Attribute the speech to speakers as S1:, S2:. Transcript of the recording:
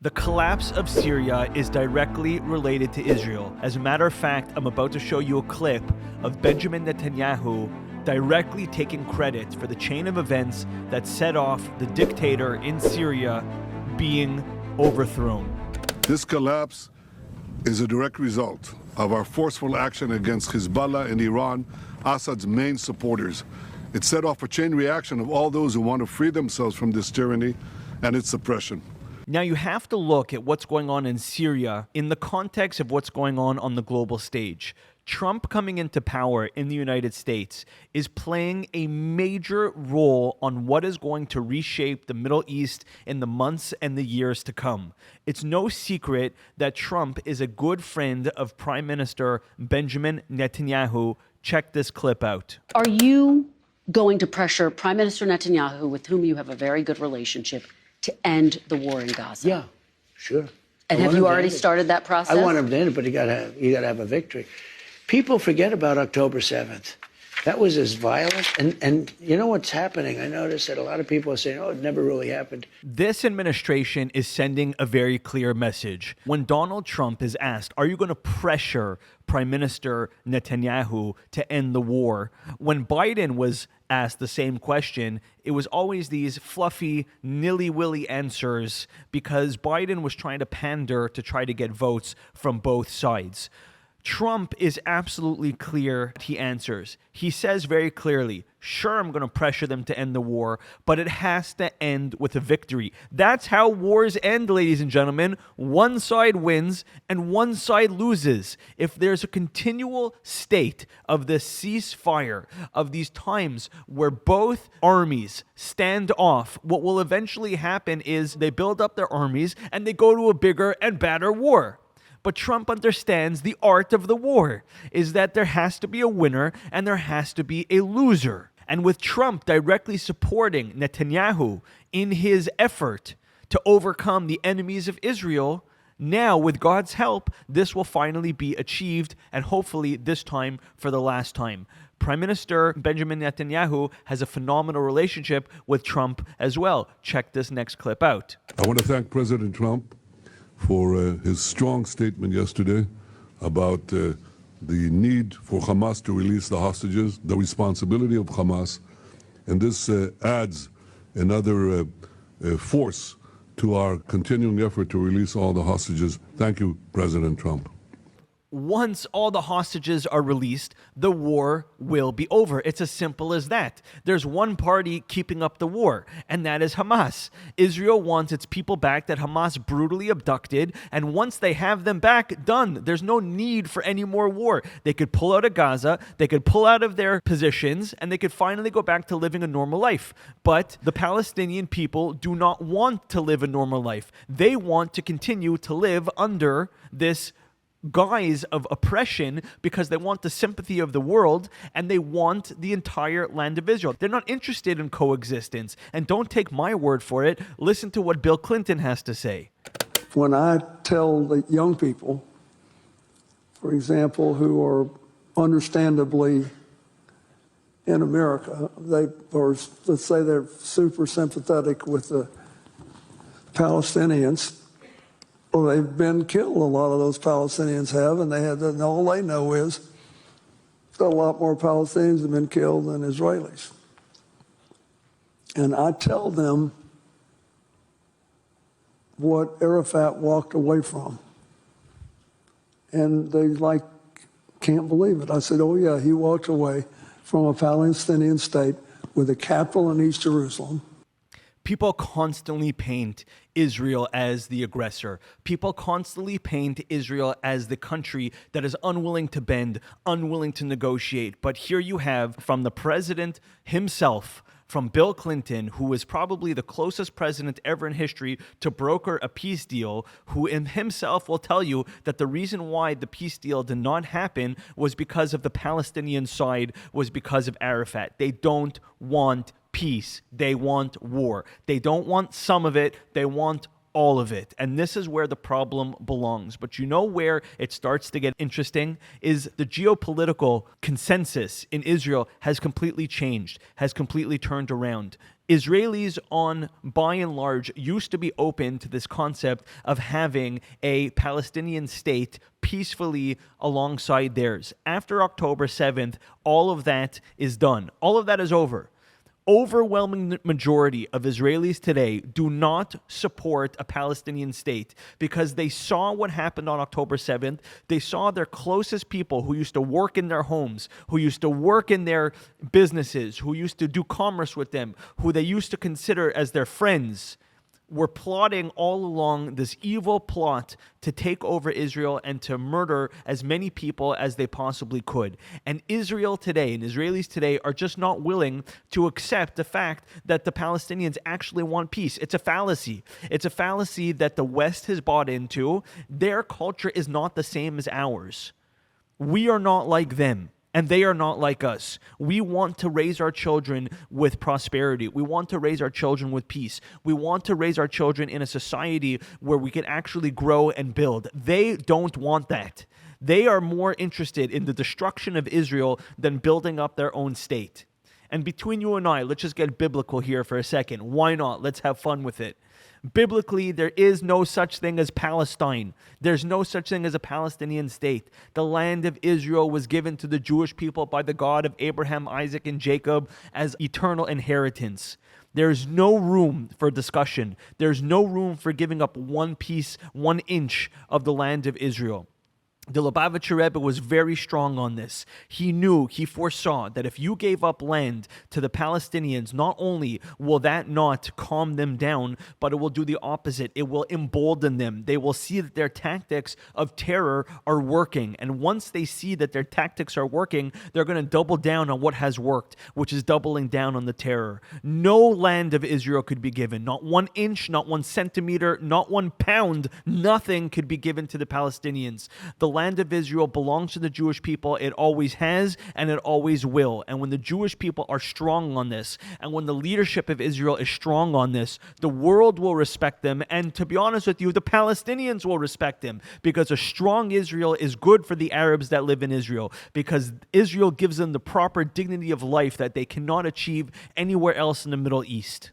S1: The collapse of Syria is directly related to Israel. As a matter of fact, I'm about to show you a clip of Benjamin Netanyahu directly taking credit for the chain of events that set off the dictator in Syria being overthrown.
S2: This collapse is a direct result of our forceful action against Hezbollah and Iran, Assad's main supporters. It set off a chain reaction of all those who want to free themselves from this tyranny and its oppression.
S1: Now, you have to look at what's going on in Syria in the context of what's going on the global stage. Trump coming into power in the United States is playing a major role on what is going to reshape the Middle East in the months and the years to come. It's no secret that Trump is a good friend of Prime Minister Benjamin Netanyahu. Check this clip out.
S3: Are you going to pressure Prime Minister Netanyahu, with whom you have a very good relationship, to end the war in Gaza?
S4: Yeah, sure.
S3: And have you already started that process?
S4: I want him to end it, but you got to have a victory. People forget about October 7th. That was as violent. And you know what's happening? I noticed that a lot of people are saying, oh, it never really happened.
S1: This administration is sending a very clear message. When Donald Trump is asked, are you going to pressure Prime Minister Netanyahu to end the war? When Biden was asked the same question, it was always these fluffy, nilly-willy answers because Biden was trying to pander to try to get votes from both sides. Trump is absolutely clear. He answers. He says very clearly, sure, I'm going to pressure them to end the war, but it has to end with a victory. That's how wars end, ladies and gentlemen. One side wins and one side loses. If there's a continual state of this ceasefire, of these times where both armies stand off, what will eventually happen is they build up their armies and they go to a bigger and badder war. But Trump understands the art of the war is that there has to be a winner and there has to be a loser. And with Trump directly supporting Netanyahu in his effort to overcome the enemies of Israel, now with God's help, this will finally be achieved, and hopefully this time for the last time. Prime Minister Benjamin Netanyahu has a phenomenal relationship with Trump as well. Check this next clip out.
S2: I want to thank President Trump for his strong statement yesterday about the need for Hamas to release the hostages, the responsibility of Hamas, and this adds another force to our continuing effort to release all the hostages. Thank you, President Trump.
S1: Once all the hostages are released, the war will be over. It's as simple as that. There's one party keeping up the war, and that is Hamas. Israel wants its people back that Hamas brutally abducted, and once they have them back, done. There's no need for any more war. They could pull out of Gaza, they could pull out of their positions, and they could finally go back to living a normal life. But the Palestinian people do not want to live a normal life. They want to continue to live under this guise of oppression because they want the sympathy of the world and they want the entire land of Israel. They're not interested in coexistence. And don't take my word for it. Listen to what Bill Clinton has to say.
S5: When I tell the young people, for example, who are understandably in America, let's say they're super sympathetic with the Palestinians. Well, they've been killed. A lot of those Palestinians have, and all they know is that a lot more Palestinians have been killed than Israelis. And I tell them what Arafat walked away from. And they can't believe it. I said, oh yeah, he walked away from a Palestinian state with a capital in East Jerusalem.
S1: People constantly paint Israel as the aggressor. People constantly paint Israel as the country that is unwilling to bend, unwilling to negotiate. But here you have from the president himself, from Bill Clinton, who was probably the closest president ever in history to broker a peace deal, who himself will tell you that the reason why the peace deal did not happen was because of the Palestinian side, was because of Arafat. They don't want peace. They want war. They don't want some of it. They want all of it. And this is where the problem belongs. But you know where it starts to get interesting is the geopolitical consensus in Israel has completely changed, has completely turned around. Israelis, by and large, used to be open to this concept of having a Palestinian state peacefully alongside theirs. After October 7th, all of that is done. All of that is over. Overwhelming majority of Israelis today do not support a Palestinian state because they saw what happened on October 7th. They saw their closest people who used to work in their homes, who used to work in their businesses, who used to do commerce with them, who they used to consider as their friends, were plotting all along this evil plot to take over Israel and to murder as many people as they possibly could. And Israel today and Israelis today are just not willing to accept the fact that the Palestinians actually want peace. It's a fallacy. It's a fallacy that the West has bought into. Their culture is not the same as ours. We are not like them. And they are not like us. We want to raise our children with prosperity. We want to raise our children with peace. We want to raise our children in a society where we can actually grow and build. They don't want that. They are more interested in the destruction of Israel than building up their own state. And between you and I, let's just get biblical here for a second. Why not? Let's have fun with it. Biblically, there is no such thing as Palestine. There's no such thing as a Palestinian state. The land of Israel was given to the Jewish people by the God of Abraham, Isaac, and Jacob as eternal inheritance. There's no room for discussion. There's no room for giving up one piece, 1 inch of the land of Israel. The Lubavitcher Rebbe was very strong on this. He foresaw that if you gave up land to the Palestinians, not only will that not calm them down, but it will do the opposite. It will embolden them. They will see that their tactics of terror are working. And once they see that their tactics are working, they're going to double down on what has worked, which is doubling down on the terror. No land of Israel could be given. Not 1 inch, not 1 centimeter, not 1 pound. Nothing could be given to the Palestinians. The land of Israel belongs to the Jewish people. It always has, and it always will. And when the Jewish people are strong on this, and when the leadership of Israel is strong on this, the world will respect them. And to be honest with you, the Palestinians will respect them, because a strong Israel is good for the Arabs that live in Israel, because Israel gives them the proper dignity of life that they cannot achieve anywhere else in the Middle East.